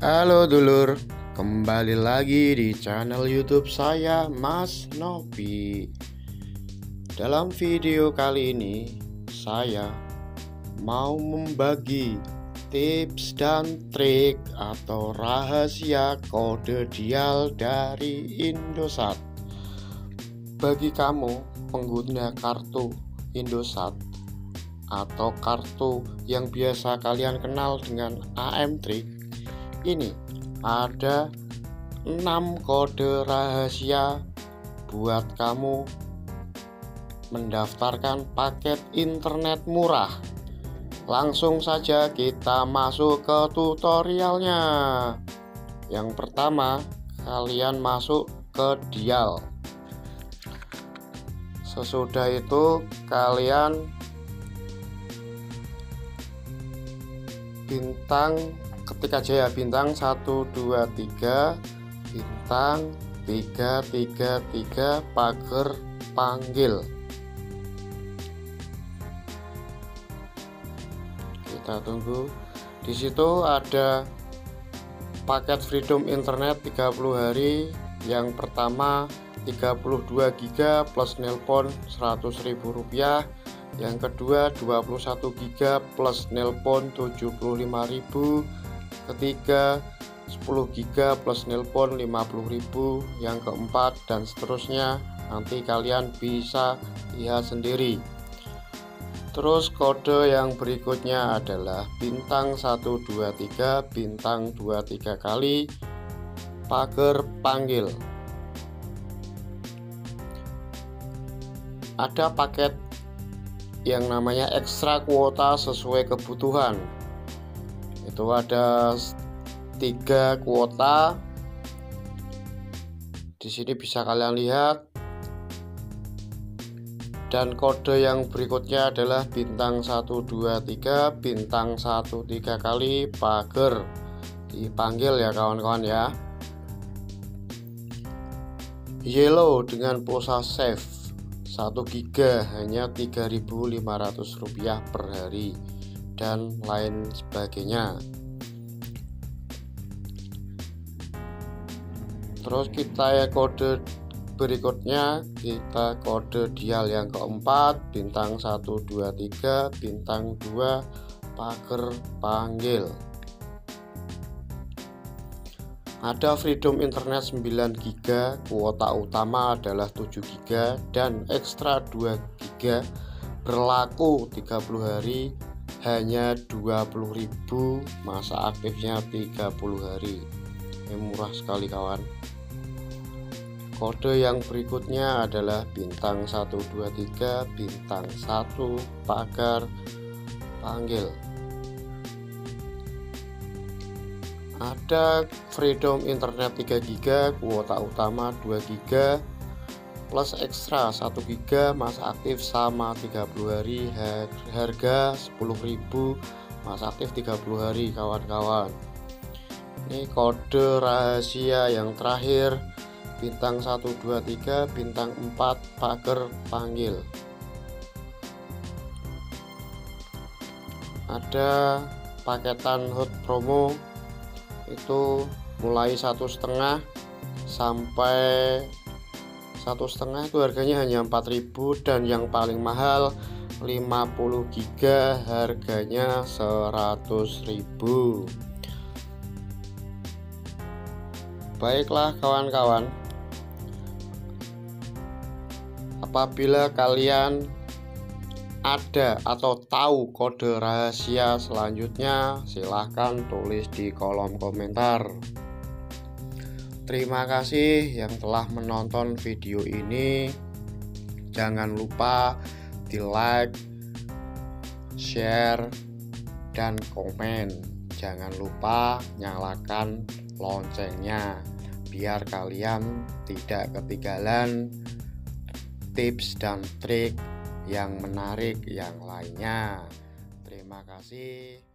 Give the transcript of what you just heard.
Halo dulur, kembali lagi di channel YouTube saya, Mas Novi. Dalam video kali ini, saya mau membagi tips dan trik atau rahasia kode dial dari Indosat. Bagi kamu pengguna kartu Indosat atau kartu yang biasa kalian kenal dengan AM Trik, ini ada 6 kode rahasia buat kamu mendaftarkan paket internet murah. Langsung saja kita masuk ke tutorialnya. Yang pertama, kalian masuk ke dial. Sesudah itu kalian ketik aja ya, bintang 123 bintang 333 pagar panggil. Kita tunggu. Di situ ada paket freedom internet 30 hari. Yang pertama 32 GB plus nelpon Rp100.000. Yang kedua 21 GB plus nelpon 75.000. Ketiga 10 GB plus nelpon 50.000. Yang keempat dan seterusnya, nanti kalian bisa lihat sendiri. Terus kode yang berikutnya adalah bintang 123 bintang 23 kali pagar panggil. Ada paket yang namanya ekstra kuota sesuai kebutuhan. Itu ada 3 kuota. Di sini bisa kalian lihat. Dan kode yang berikutnya adalah bintang 123 bintang 13 kali pagar dipanggil ya kawan-kawan ya. Yellow dengan pulsa save 1 GB hanya Rp3.500 per hari dan lain sebagainya. Terus kita kode berikutnya, kita kode dial yang keempat bintang 123 bintang 2 pagar panggil. Ada freedom internet 9 GB, kuota utama adalah 7 GB dan ekstra 2 GB berlaku 30 hari hanya 20.000, masa aktifnya 30 hari. Ini murah sekali kawan. Kode yang berikutnya adalah bintang 123 bintang 1 pagar panggil. Ada freedom internet 3 GB, kuota utama 2 GB plus ekstra 1 GB, masa aktif sama 30 hari, harga 10.000, masa aktif 30 hari kawan-kawan. Ini kode rahasia yang terakhir, bintang 123 bintang 4 pagar panggil. Ada paketan hot promo, itu mulai 1,5 sampai 1,5 itu harganya hanya 4.000, dan yang paling mahal 50 GB harganya 100.000. Baiklah kawan-kawan, apabila kalian ada atau tahu kode rahasia selanjutnya, silahkan tulis di kolom komentar. Terima kasih yang telah menonton video ini. Jangan lupa di like, share, dan komen. Jangan lupa nyalakan loncengnya biar kalian tidak ketinggalan tips dan trik yang menarik yang lainnya. Terima kasih.